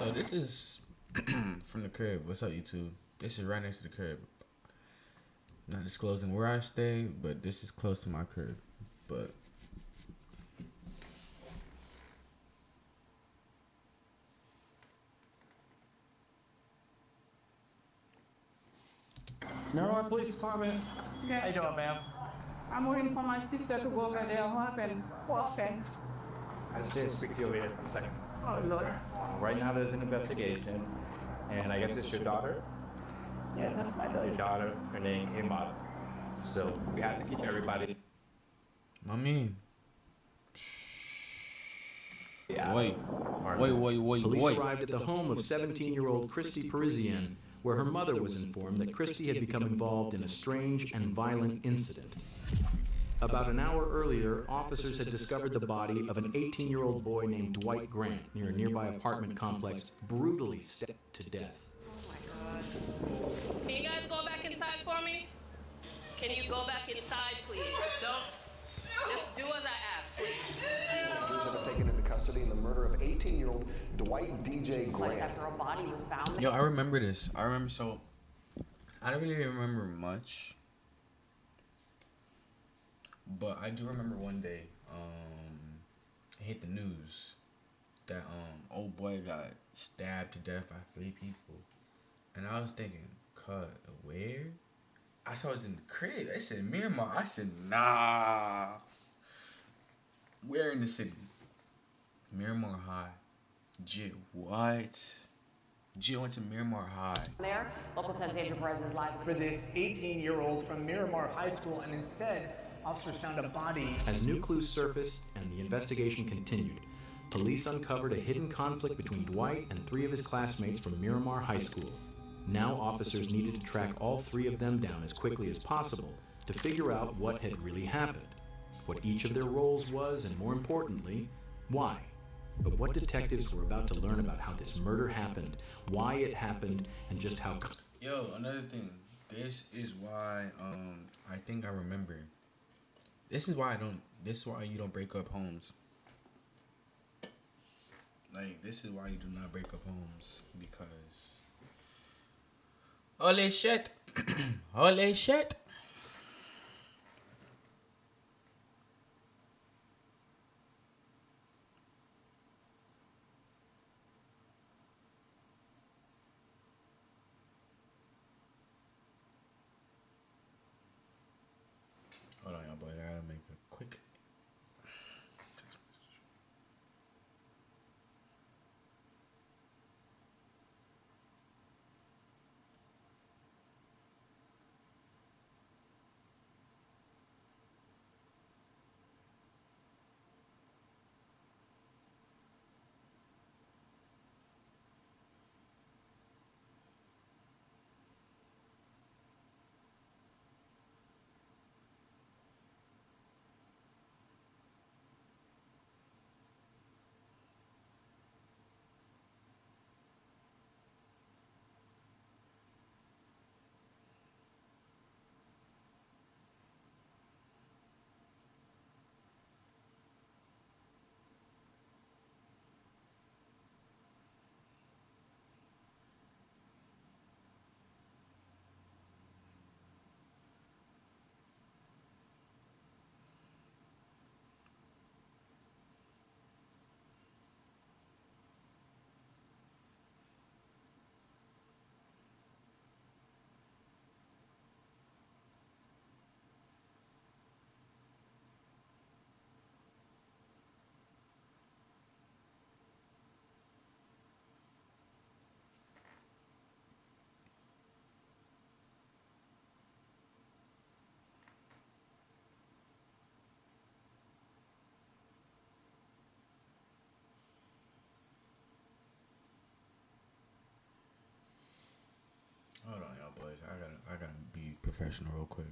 So this is from the crib. What's up, YouTube? This is right next to the crib. Not disclosing where I stay, but this is close to my crib. But Miramar Police Department. Yes. How you doing, ma'am? I'm waiting for my sister to go over there. What happened? What happened? I just didn't speak to you over here for a second. Oh, Lord. Right now, there's an investigation, and I guess it's your daughter. Yeah, that's my Your daughter. daughter, her name came out. So we have to keep everybody. I mean, out wait, of our- Police wait. arrived at the home of 17-year-old Christy Parisian, where her mother was informed that Christy had become involved in a strange and violent incident. About an hour earlier, officers had discovered the body of an 18-year-old boy named Dwight Grant near a nearby apartment complex, brutally stabbed to death. Can you guys go back inside for me? Can you go back inside, please? Don't. Just do as I ask, please. Officers have taken into custody in the murder of 18-year-old Dwight DJ Complex Grant. after a body was found. Yo, I remember this. I don't really remember much. But I do remember one day, it hit the news that old boy got stabbed to death by 3 people. And I was thinking, cut, where? I saw it was in the crib. They said Miramar. I said, nah. Where in the city? Miramar High. What? Jill went to Miramar High. There, Local 10's Andrew Perez is live. For this 18-year-old from Miramar High School, and instead, officers found a body. As new clues surfaced and the investigation continued, police uncovered a hidden conflict between Dwight and 3 of his classmates from Miramar High School. Now officers needed to track all 3 of them down as quickly as possible to figure out what had really happened, what each of their roles was, and more importantly, why. But what detectives were about to learn about how this murder happened, why it happened, and just how... Yo, another thing. This is why I think I remember. This is why you don't break up homes. Like, this is why you do not break up homes, because holy shit. Holy shit. Hold on, y'all boy. I gotta make a quick text message. Hold on, y'all boys. I gotta be professional real quick.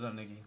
What's up, Nikki?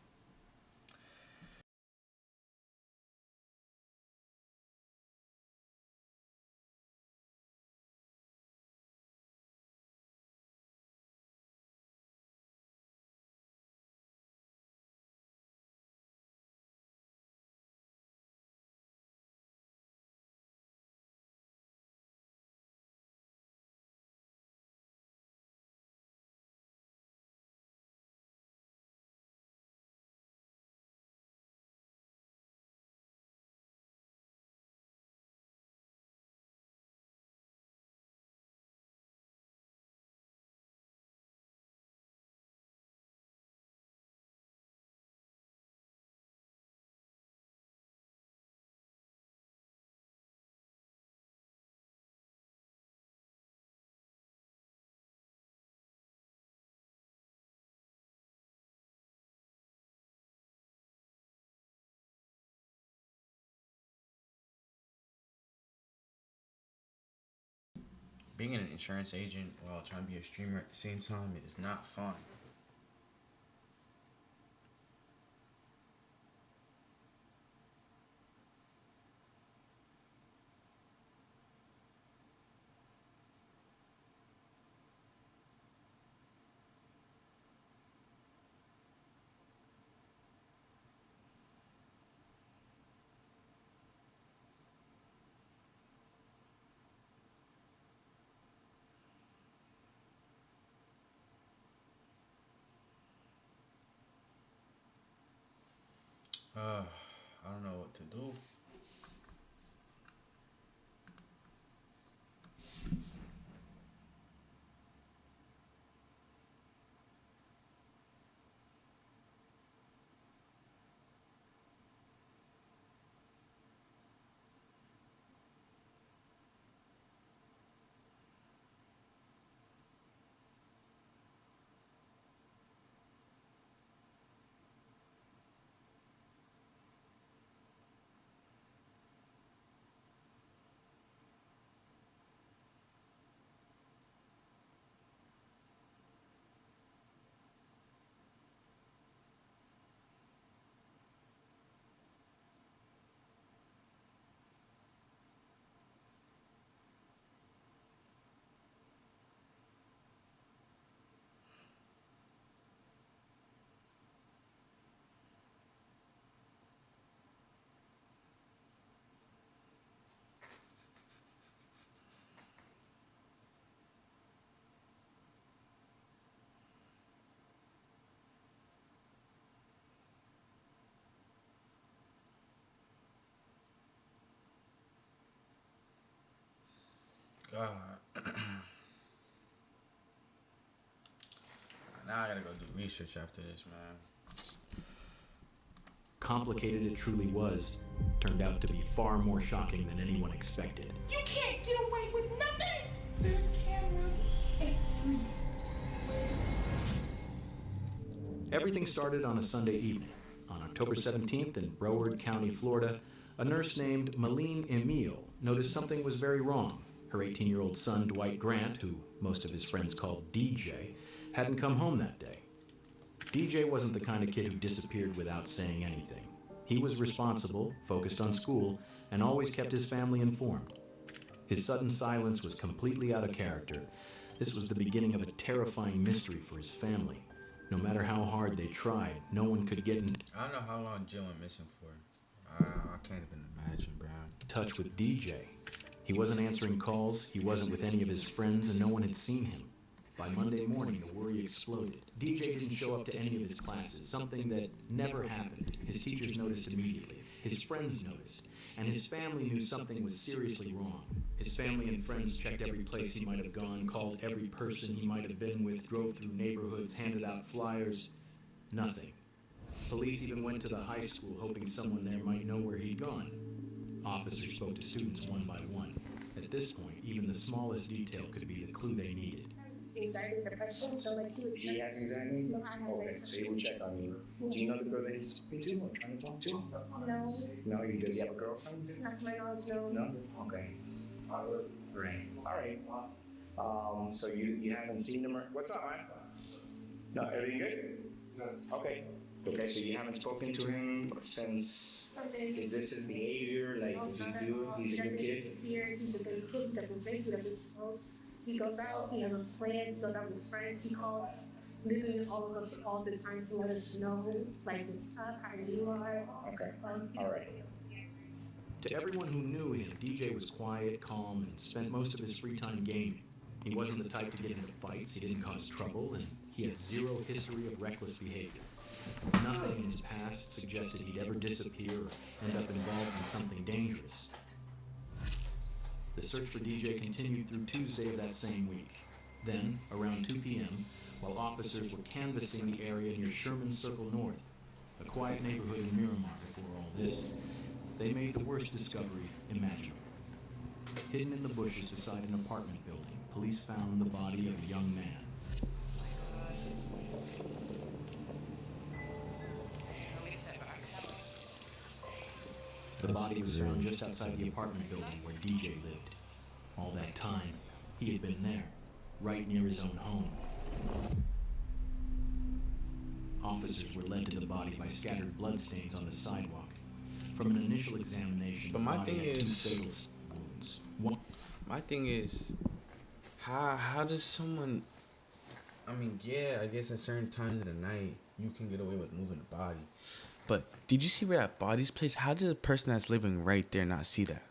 Being an insurance agent while trying to be a streamer at the same time is not fun. I don't know what to do. God. Now I gotta go do research after this, man. Complicated it truly was, turned out to be far more shocking than anyone expected. You can't get away with nothing! There's cameras everywhere. Everything started on a Sunday evening. On October 17th in Broward County, Florida, a nurse named Malene Emile noticed something was very wrong. Her 18-year-old son, Dwight Grant, who most of his friends called DJ, hadn't come home that day. DJ wasn't the kind of kid who disappeared without saying anything. He was responsible, focused on school, and always kept his family informed. His sudden silence was completely out of character. This was the beginning of a terrifying mystery for his family. No matter how hard they tried, no one could get in I don't know how long Jill went missing for. I can't even imagine, bro. touch with DJ. He wasn't answering calls, he wasn't with any of his friends, and no one had seen him. By Monday morning, the worry exploded. DJ didn't show up to any of his classes, something that never happened. His teachers noticed immediately. His friends noticed. And his family knew something was seriously wrong. His family and friends checked every place he might have gone, called every person he might have been with, drove through neighborhoods, handed out flyers. Nothing. Police even went to the high school, hoping someone there might know where he'd gone. Officers spoke to students one by one. At this point, even the smallest detail could be the clue they needed. Anxiety with depression, so like he has anxiety? No, I have Okay, so he will check on you. Do you know the girl that he's talking to or trying to talk to? No, No, does he have a girlfriend? not to my knowledge, no. No? Okay. Right. Alright. So you haven't seen him or what's up, man? No, everything good? Okay. Okay, so you haven't spoken to him since. Is this his behavior? Like, does he do? He's a good kid. He's a good kid. He doesn't drink. He doesn't smoke. He goes out. He has a friend. He goes out with his friends. He calls literally all of us all the time to let us know, like, what's up, how you are. Okay. All right. To everyone who knew him, DJ was quiet, calm, and spent most of his free time gaming. He wasn't the type to get into fights, he didn't cause trouble, and he had zero history of reckless behavior. Nothing in his past suggested he'd ever disappear or end up involved in something dangerous. The search for DJ continued through Tuesday of that same week. Then, around 2 p.m., while officers were canvassing the area near Sherman Circle North, a quiet neighborhood in Miramar before all this, they made the worst discovery imaginable. Hidden in the bushes beside an apartment building, police found the body of a young man. The body was found just outside the apartment building where DJ lived. All that time, he had been there, right near his own home. Officers were led to the body by scattered bloodstains on the sidewalk. From an initial examination, But the my body thing had 2 is- fatal wounds. One, My thing is, how does someone? I mean, yeah, I guess at certain times of the night you can get away with moving the body. But did you see where that body's placed? How did the person that's living right there not see that?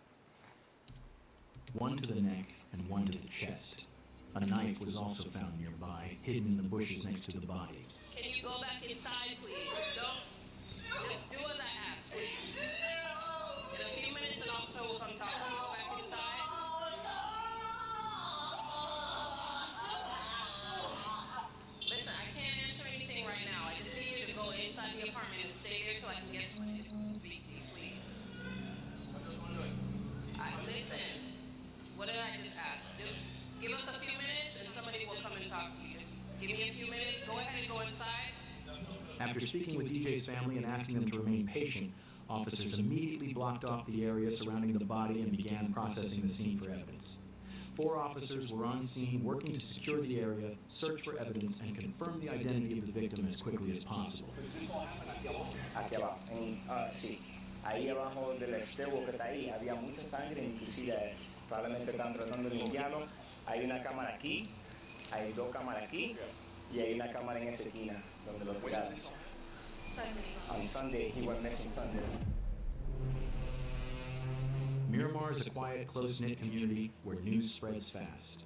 one to the neck and one to the chest. A knife was also found nearby, hidden in the bushes next to the body. Can you go back inside, please? Don't. Just do as I ask, please. In a few minutes, an officer will come talk to you. Go back inside. Listen, I can't answer anything right now. I just need you to go inside the apartment and stay there till I can get somebody to speak to you, please. Listen, what did I just ask? Just give us a few minutes and somebody will come and talk to you. Just give me a few minutes. Go ahead and go inside. After speaking with DJ's family and asking them to remain patient, officers immediately blocked off the area surrounding the body and began processing the scene for evidence. 4 officers were on scene working to secure the area, search for evidence, and confirm the identity of the victim as quickly as possible. Aquí abajo, sí. Ahí abajo del estebo que está ahí había mucha sangre, inclusive probablemente están tratando de limpiarlo. Hay una cámara aquí, hay 2 cámaras aquí y hay una cámara en esa esquina donde lo tiraron. On Sunday, he went missing Sunday. Miramar is a quiet, close-knit community where news spreads fast.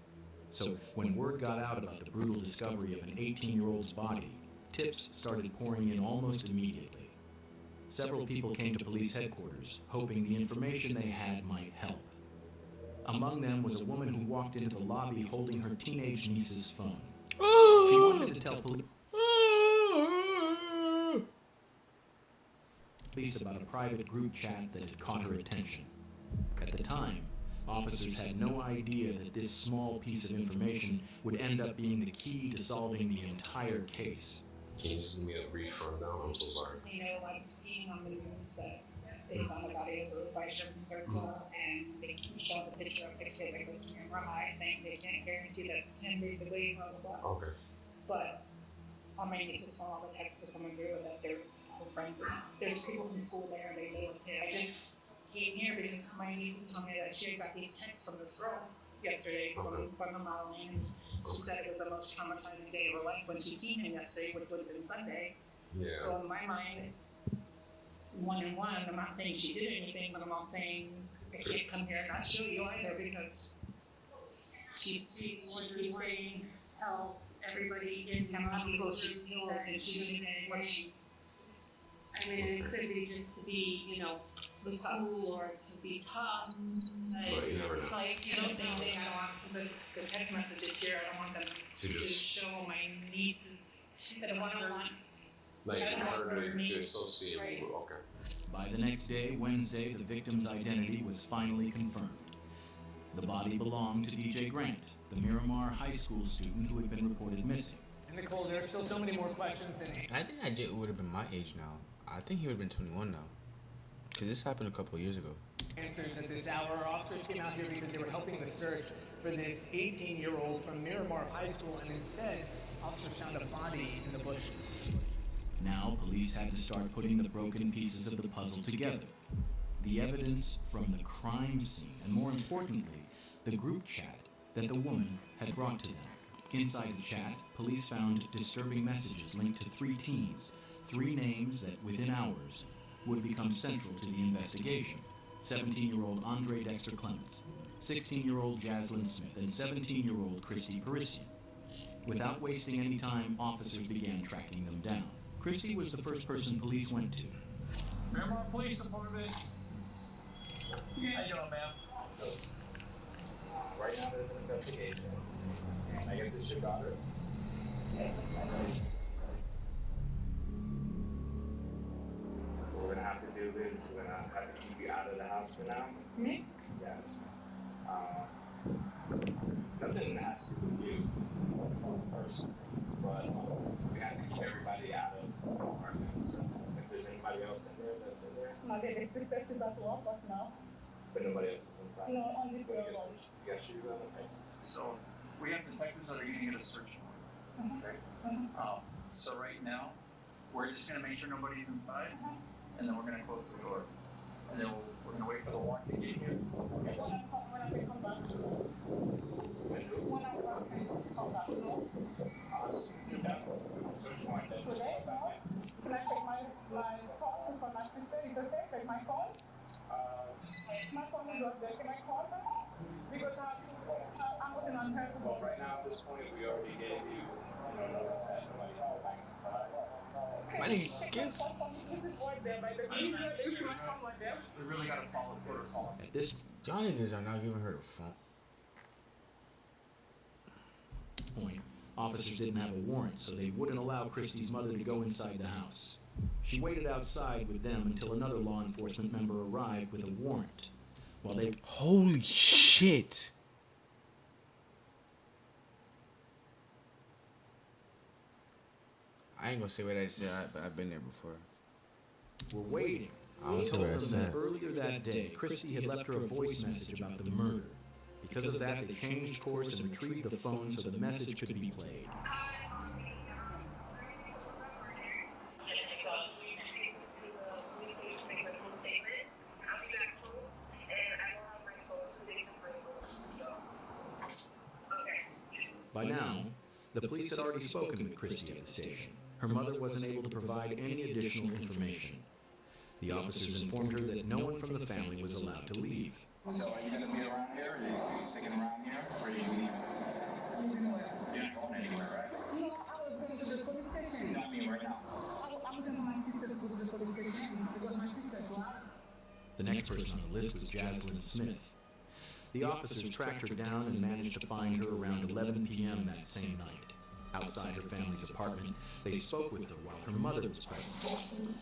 So when word got out about the brutal discovery of an 18-year-old's body, tips started pouring in almost immediately. Several people came to police headquarters, hoping the information they had might help. Among them was a woman who walked into the lobby holding her teenage niece's phone. She wanted to tell police about a private group chat that had caught her attention. At the time, officers had no idea that this small piece of information would end up being the key to solving the entire case. Can you just give me a brief rundown? I'm so sorry. You know, I'm seeing on the news that they found a body by Sherman Circle, and they showed the picture of the kid that goes to Miramar High, saying they can't guarantee that it's him, basically, blah, blah, blah. Okay. But on my niece's phone, all the texts are coming through that they're friends. There's people from school there, they know it's him. I just came here because my niece was telling me that she got these texts from this girl yesterday from the modeling. She said it was the most traumatizing day of her life when she seen him yesterday, which would have been Sunday. Yeah. So in my mind, 1 and 1, I'm not saying she did anything, but I'm not saying I can't come here and not show you either because she's saying, tells everybody in how many people she's killed and she's doing what she. I mean, it could be just to be, you know, the school or to be tough. But you never know. It's like, you You know, know, same thing. I don't want the text messages here. I don't want them to just show my niece's. I don't want. Like, I don't want her her to name. associate Right. with, okay. By the next day, Wednesday, the victim's identity was finally confirmed. The body belonged to DJ Grant, the Miramar High School student who had been reported missing. And Nicole, there's still so many more questions than I think Ajit would have been my age now. I think he would have been 21 now. Because this happened a couple of years ago. answers at this hour. Officers came out here because they were helping the search for this 18-year-old from Miramar High School, and instead, officers found a body in the bushes. Now, police had to start putting the broken pieces of the puzzle together. The evidence from the crime scene, and more importantly, the group chat that the woman had brought to them. Inside the chat, police found disturbing messages linked to 3 teens, 3 names that within hours would become central to the investigation. 17-year-old Andre Dexter Clements, 16-year-old Jaslyn Smith, and 17-year-old Christy Parisian. Without wasting any time, officers began tracking them down. Christy was the first person police went to. Miramar Police Department. How you doing, ma'am? So, right now there's an investigation, and I guess it's your daughter. What we're gonna have to do is we're gonna have to keep you out of the house for now. Me? Yes. Nothing has to do with you, person, but we have to keep everybody out of the apartment. So if there's anybody else in there that's in there, My baby sister, she's at work right now. but nobody else is inside. No, only But I girls. guess you okay. So, we have detectives that are gonna get a search warrant. Okay? So right now, we're just gonna make sure nobody's inside, and then we're gonna close the door. And then we're gonna wait for the warrant to get here. Okay? When I come back. When I come back, no. Sit down. Search warrant. Today, no? Can I take my phone to call my sister? Is it okay? Take my phone? My phone is up there. Can I call her? Because I'm looking on her. Well, right now at this point, we already gave you, notice that nobody got back inside. We really gotta follow protocol. At this Y'all niggas are not giving her the phone. point, officers didn't have a warrant, so they wouldn't allow Christy's mother to go inside the house. She waited outside with them until another law enforcement member arrived with a warrant. While they... Holy shit! I ain't gonna say what I just said, but I've been there before. were waiting. I don't She see told what I them said. that earlier that day, Christy had left her a voice message about the murder. Because of that, they changed course and retrieved the phone so the message could be played. By now, the police had already spoken with Christy at the station. Her mother wasn't able to provide any additional information. The officers informed her that no one from the family was allowed to leave. So are you going to be around here, or are you sticking around here, or are you leaving? You're not going anywhere, right? No, I was going to the police station. Not me right now. I'm going to my sister to go to the police station because my sister drive. The next person on the list was Jaslyn Smith. The officers tracked her down and managed to find her around 11 p.m. that same night. Outside her family's apartment, they spoke with her while her mother was present.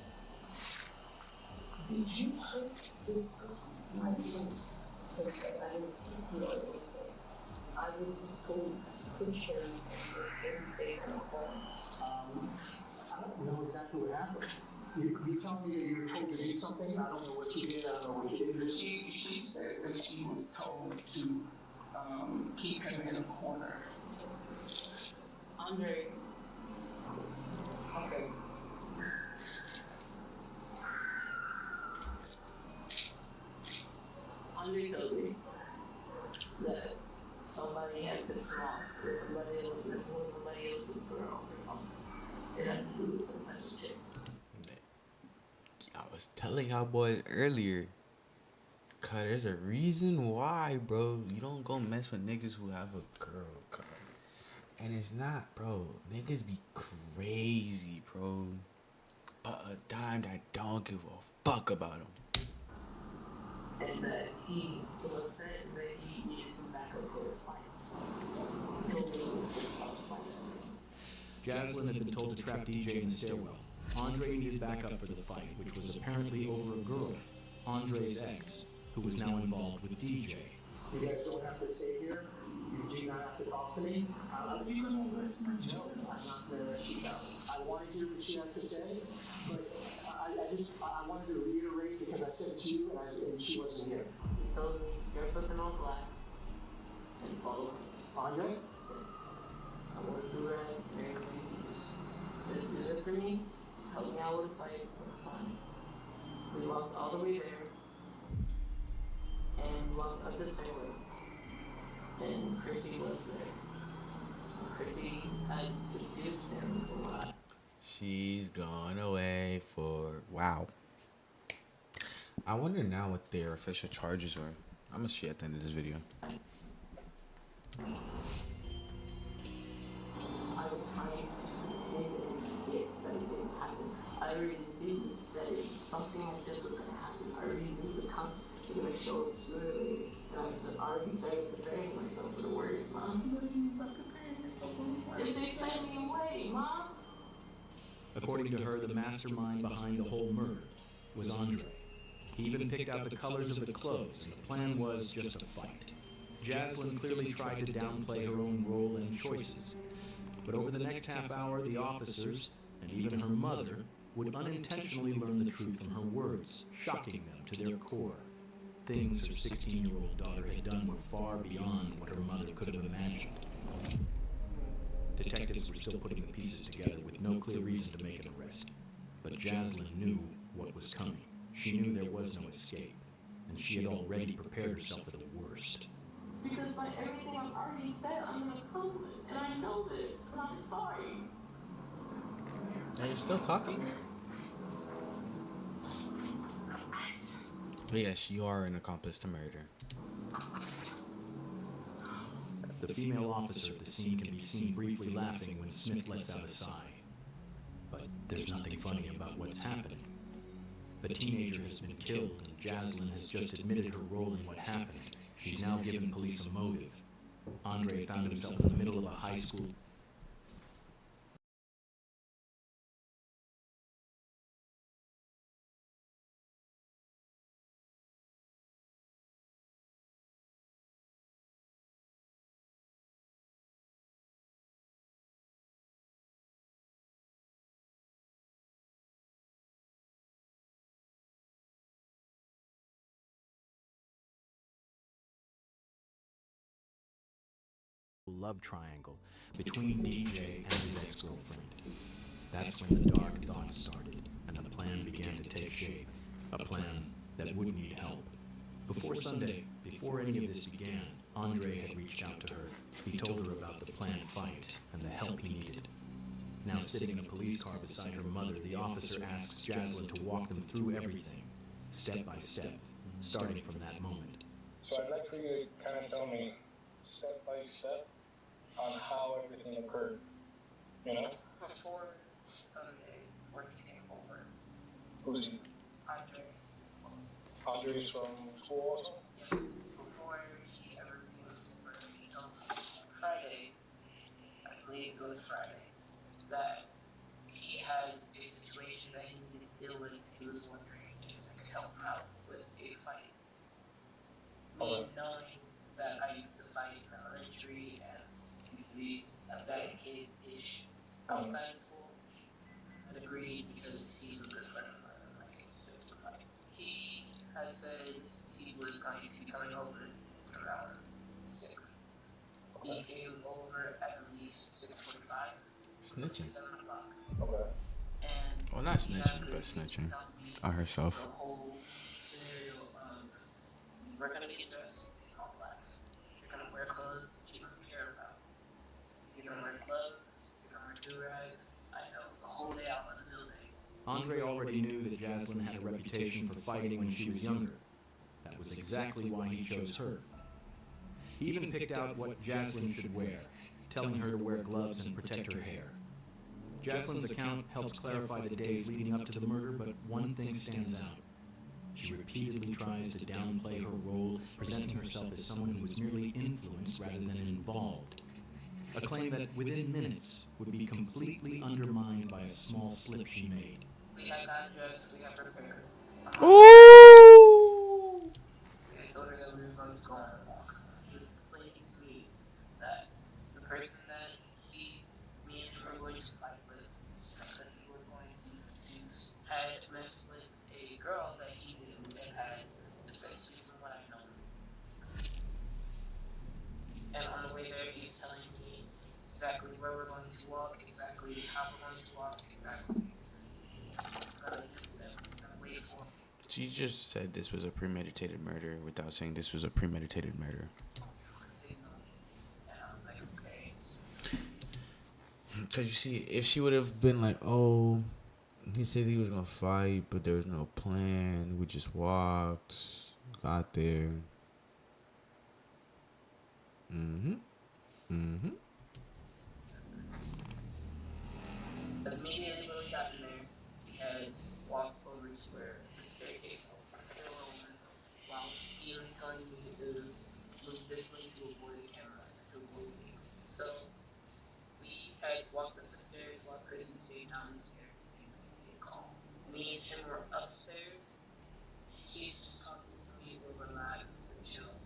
Did you hurt this person? I didn't. Because I didn't do anything. I was just going to push her and say her home. I don't know exactly what happened. You tell me that you were told to do something. I don't know what you did. I don't know what you did. She said that she was told to keep him in a corner. Andre. Okay. Andre told me that somebody had pissed him off, that somebody was messing with somebody else's girl or something. It had to do with some messaging. I was telling y'all boys earlier, cause there's a reason why, bro. You don't go mess with niggas who have a girl, cuz. And it's not, bro. Niggas be crazy, bro. But a dime that don't give a fuck about them. And that he was upset that he needed some backup for his fights. He told me he was just about to fight. Jaslyn had been told to trap DJ in the stairwell. Andre needed backup for the fight, which was apparently over a girl, Andre's ex, who was now involved with DJ. You guys don't have to stay here. You do not have to talk to me. I'm not going to listen to Joe. I'm not going to let you go. I want to hear what she has to say, but I wanted to reiterate because I said it to you and she wasn't here. He told me, dress up in all black and follow me. Andre? I want to do right. Everybody just do this for me. how would a fight look fun? We walked all the way there and walked up this highway. And Chrissy was there. Chrissy had seduced him a lot. She's gone away for wow. I wonder now what their official charges are. I'm gonna see at the end of this video. I was trying to pretend that it didn't happen. I already knew that if something like this was gonna happen. I already knew the cops were gonna show up sooner or later. And I said, I already started preparing myself for the worst, Mom. If they send me away, Mom. According to her, the mastermind behind the whole murder was Andre. He even picked out the colors of the clothes, and the plan was just a fight. Jaslyn clearly tried to downplay her own role and choices. But over the next half hour, the officers, and even her mother, would unintentionally learn the truth from her words, shocking them to their core. Things her 16-year-old daughter had done were far beyond what her mother could have imagined. Detectives were still putting the pieces together with no clear reason to make an arrest. But Jaslyn knew what was coming. She knew there was no escape, and she had already prepared herself for the worst. Because by everything I've already said, I'm an accomplice, and I know this, and I'm sorry. Are you still talking? But yes, you are an accomplice to murder. The female officer at the scene can be seen briefly laughing when Smith lets out a sigh. But there's nothing funny about what's happening. A teenager has been killed, and Jaslyn has just admitted her role in what happened. She's now given police a motive. Andre found himself in the middle of a high school. Love triangle between DJ and his ex-girlfriend. That's when the dark thoughts started and the plan began to take shape. A plan that would need help. Before Sunday, before any of this began, Andre had reached out to her. He told her about the planned fight and the help he needed. Now sitting in a police car beside her mother, the officer asks Jaslyn to walk them through everything, step by step, starting from that moment. So I'd like for you to kind of tell me, step by step, on how everything occurred, you know? Before Sunday, before he came over. Who's he? Andre. Andre's from school also? Yes, before he ever came over, he told me Friday, I believe it was Friday, that he had a situation that he needed to deal with. He was wondering if I could help him out with a fight. Me knowing that I used to fight in elementary and used to be a bad kid-ish outside school, I'd agreed because he's a good friend of mine, like it's just a fight. He has said he was going to be coming over around 6. He came over at least 6:45. Snitching. 7 o'clock. Okay. And well, not snitching, but snitching on herself. the whole scenario of we're gonna get dressed in all black. You're gonna wear clothes that you don't care about. You're gonna wear gloves, you're gonna wear do-rag. I know, the whole day out in the building. Andre already knew that Jaslyn had a reputation for fighting when she was younger. That was exactly why he chose her. He even picked out what Jaslyn should wear, telling her to wear gloves and protect her hair. Jaslyn's account helps clarify the days leading up to the murder, but one thing stands out. She repeatedly tries to downplay her role, presenting herself as someone who was merely influenced rather than involved. A claim that within minutes would be completely undermined by a small slip she made. We have got dressed, we have prepared. Ooh! I told her that we were going to go on a walk. He was explaining to me that the person that me and him were going to fight with, because we were going to use tattoos, had messed with a girl that he knew and had, especially from what I know. And on the way there, he's telling me exactly where we're going to walk, exactly how we're going to walk, exactly. She just said this was a premeditated murder without saying this was a premeditated murder. Because you see, if she would have been like, oh, he said he was going to fight, but there was no plan. We just walked, got there. Immediately when we got in there, we had walked over to where the staircase was while even telling me to move this way to avoid the camera, to avoid things. So we had walked up the stairs while Kristen stayed downstairs and calm. Me and him were upstairs. He's just talking to me, we're relaxed and chill.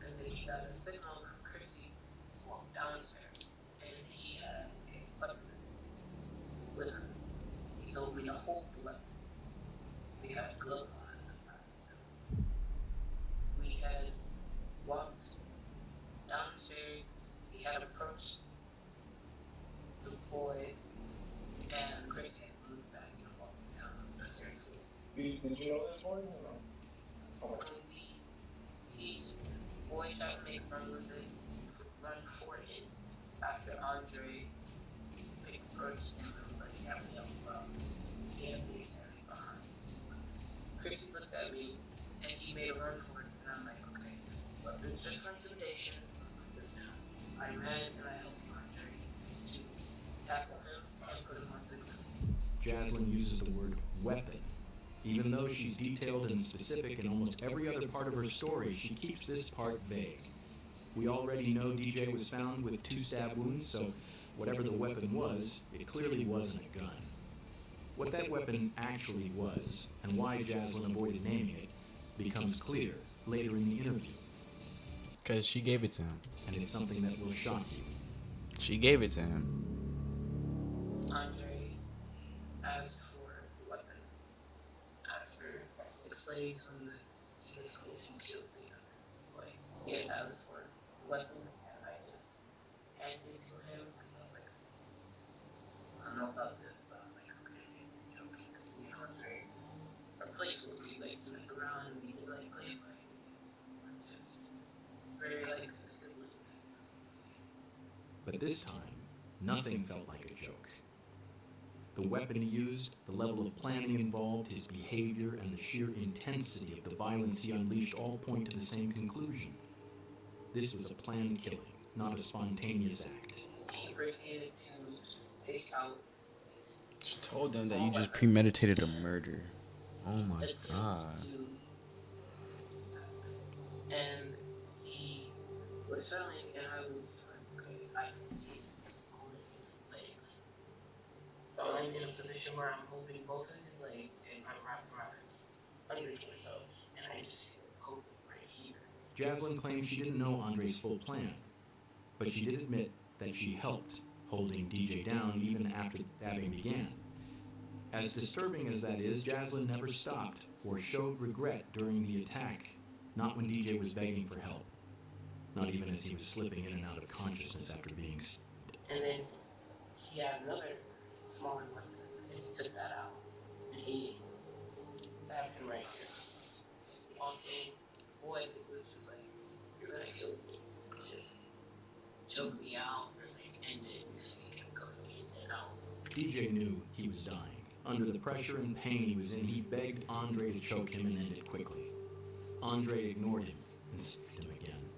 And then he got a signal from Chrissy to walk downstairs. And he had a weapon with him. He told me to hold the weapon. We had gloves on at this time, so we had walked downstairs. He had approached the boy, and Christian moved back and walked down the stairs. Did you know that story or no? The boy tried to make a run for it after Andre approached him and was like, yeah, we have a problem. He has me standing behind. Chrissy looked at me and he made a run for it, and I'm like, okay, but it's just for intimidation. This now. I ran and I helped Andre to tackle him and put him on the ground. Jaslyn uses the word weapon. Even though she's detailed and specific in almost every other part of her story, she keeps this part vague. We already know DJ was found with 2 stab wounds, so whatever the weapon was, it clearly wasn't a gun. What that weapon actually was, and why Jaslyn avoided naming it, becomes clear later in the interview. Because she gave it to him. And it's something that will shock you. She gave it to him. Andre asked for the weapon after explaining to him that he was going to kill the other boy. He had asked for a weapon, and I just handed it to him because I'm like, I don't know about this, but I'm like, okay, you're joking, because me and Andre, our playful, we like to mess around and we like play fight. We're just very like sibling. But this time, nothing felt like a joke. The weapon he used, the level of planning involved, his behavior, and the sheer intensity of the violence he unleashed all point to the same conclusion. This was a planned killing, not a spontaneous act. He proceeded to take out. She told them that you just premeditated a murder. Oh my god. And he was selling, and I was just like, okay, I can see on his legs. So I'm in a position where I'm holding both of his legs and I'm wrapped around his under torso, and I just hold it right here. Jaslyn claims she didn't know Andre's full plan, but she did admit that she helped holding DJ down even after the stabbing began. As disturbing as that is, Jaslyn never stopped or showed regret during the attack, not when DJ was begging for help, not even as he was slipping in and out of consciousness after being stabbed. And then he had another smaller one, and he took that out, and he stabbed him right here. Also, boy, it was just like, you're gonna kill me. Just choke me out, or like end it, because he kept going in and out. DJ knew he was dying. Under the pressure and pain he was in, he begged Andre to choke him and end it quickly. Andre ignored him and stabbed him again.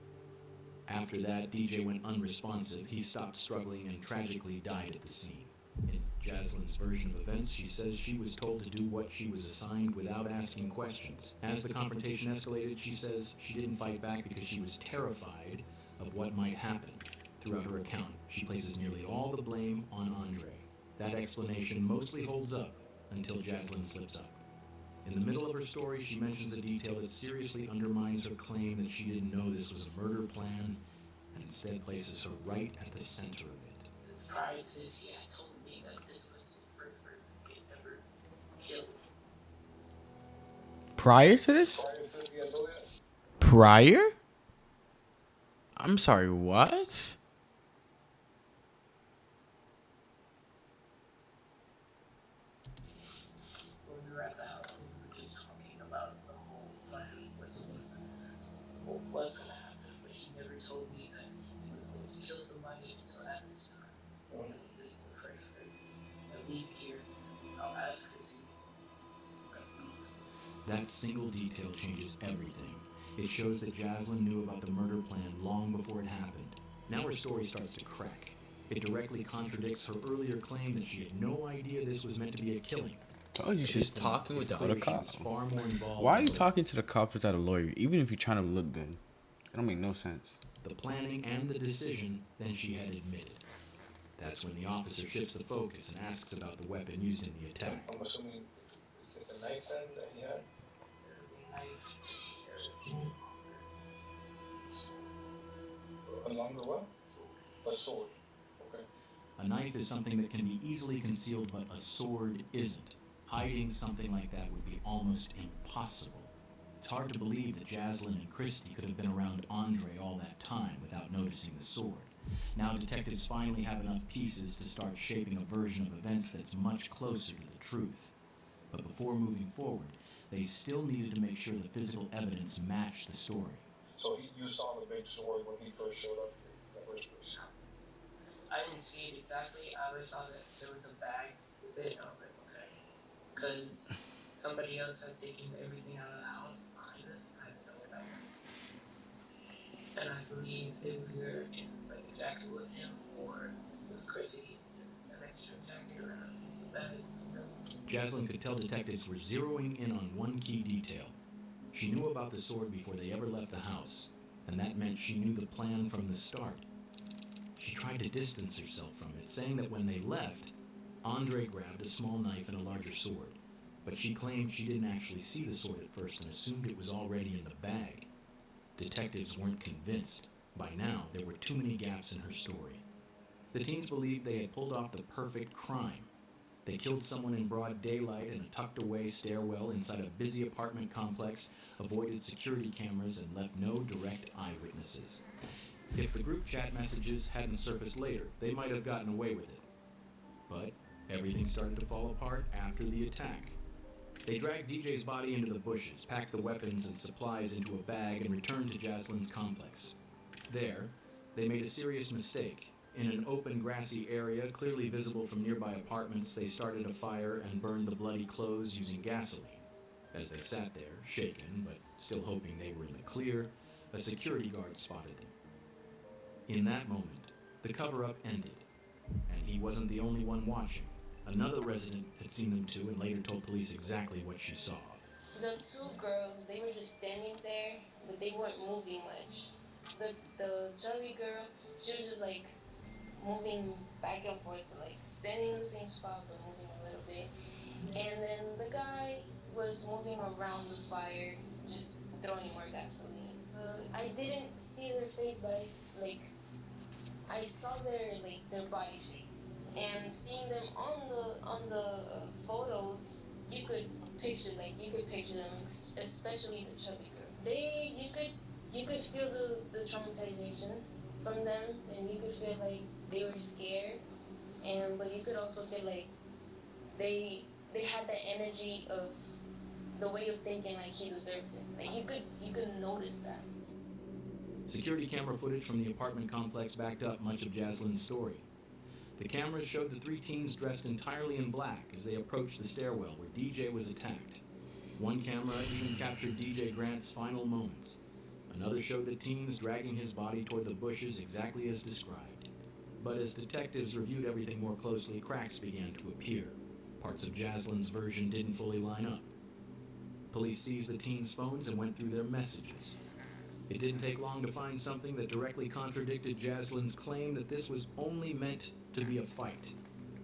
After that, DJ went unresponsive. He stopped struggling and tragically died at the scene. In Jaslyn's version of events, she says she was told to do what she was assigned without asking questions. As the confrontation escalated, she says she didn't fight back because she was terrified of what might happen. Throughout her account, she places nearly all the blame on Andre. That explanation mostly holds up until Jaslyn slips up. In the middle of her story, she mentions a detail that seriously undermines her claim that she didn't know this was a murder plan, and instead places her right at the center of it. Prior to this, he had told me that this was the first person he had ever killed. Prior to this? Prior? I'm sorry, what? When we were at the house, we were just talking about That single detail changes everything. It shows that Jaslyn knew about the murder plan long before it happened. Now her story starts to crack. It directly contradicts her earlier claim that she had no idea this was meant to be a killing. Told you she's talking with the other cops. Far more involved. Why are you talking to the cops without a lawyer, even if you're trying to look good? It don't make no sense. The planning and the decision than she had admitted. That's when the officer shifts the focus and asks about the weapon used in the attack. I'm assuming it's a knife then that he had? Knife. A longer what? A sword. Okay. A knife is something that can be easily concealed, but a sword isn't. Hiding something like that would be almost impossible. It's hard to believe that Jaslyn and Christy could have been around Andre all that time without noticing the sword. Now detectives finally have enough pieces to start shaping a version of events that's much closer to the truth. But before moving forward, they still needed to make sure the physical evidence matched the story. So you saw the big sword when he first showed up here in the first place? I didn't see it exactly. I always saw that there was a bag with it, and I was like, okay. Because somebody else had taken everything out of the house behind us. I didn't know what that was. And I believe it was either in like a jacket with him or it was Chrissy, an extra jacket or a bag. Jaslyn could tell detectives were zeroing in on one key detail. She knew about the sword before they ever left the house, and that meant she knew the plan from the start. She tried to distance herself from it, saying that when they left, Andre grabbed a small knife and a larger sword, but she claimed she didn't actually see the sword at first and assumed it was already in the bag. Detectives weren't convinced. By now, there were too many gaps in her story. The teens believed they had pulled off the perfect crime. They killed someone in broad daylight in a tucked-away stairwell inside a busy apartment complex, avoided security cameras, and left no direct eyewitnesses. If the group chat messages hadn't surfaced later, they might have gotten away with it. But everything started to fall apart after the attack. They dragged DJ's body into the bushes, packed the weapons and supplies into a bag, and returned to Jaslyn's complex. There, they made a serious mistake. In an open, grassy area, clearly visible from nearby apartments, they started a fire and burned the bloody clothes using gasoline. As they sat there, shaken, but still hoping they were in the clear, a security guard spotted them. In that moment, the cover-up ended, and he wasn't the only one watching. Another resident had seen them too and later told police exactly what she saw. The two girls, they were just standing there, but they weren't moving much. The chubby girl, she was just like moving back and forth, like standing in the same spot but moving a little bit. And then the guy was moving around the fire, just throwing more gasoline. I didn't see their face, but I saw their body shape. And seeing them on the photos, you could picture them, especially the chubby girl. You could feel the traumatization from them, and you could feel like they were scared, but you could also feel like they had the energy of the way of thinking like he deserved it. Like you could notice that. Security camera footage from the apartment complex backed up much of Jaslyn's story. The cameras showed the three teens dressed entirely in black as they approached the stairwell where DJ was attacked. One camera even captured DJ Grant's final moments. Another showed the teens dragging his body toward the bushes exactly as described. But as detectives reviewed everything more closely, cracks began to appear. Parts of Jaslyn's version didn't fully line up. Police seized the teens' phones and went through their messages. It didn't take long to find something that directly contradicted Jaslyn's claim that this was only meant to be a fight.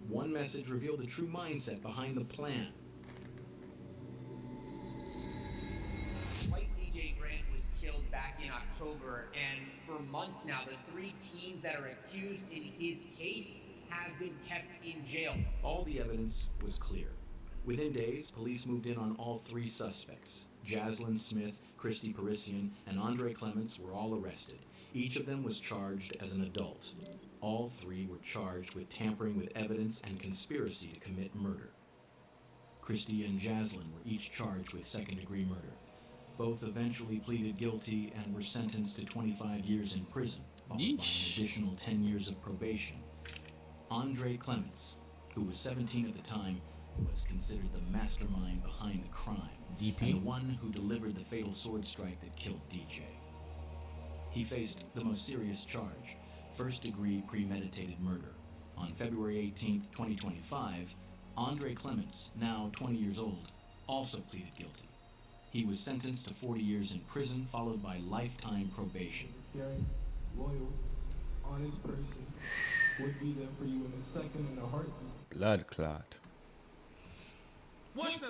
One message revealed the true mindset behind the plan. White DJ Grant was killed back in October, and for months now, the three teens that are accused in his case have been kept in jail. All the evidence was clear. Within days, police moved in on all three suspects. Jaslyn Smith, Christy Parisian, and Andre Clements were all arrested. Each of them was charged as an adult. All three were charged with tampering with evidence and conspiracy to commit murder. Christy and Jaslyn were each charged with second-degree murder. Both eventually pleaded guilty and were sentenced to 25 years in prison, followed by an additional 10 years of probation. Andre Clements, who was 17 at the time, was considered the mastermind behind the crime. DP? and the one who delivered the fatal sword strike that killed DJ. He faced the most serious charge, first-degree premeditated murder. On February 18, 2025, Andre Clements, now 20 years old, also pleaded guilty. He was sentenced to 40 years in prison, followed by lifetime probation. Caring, loyal, honest person would be there for you in a second and a heartbeat. Blood clot. What's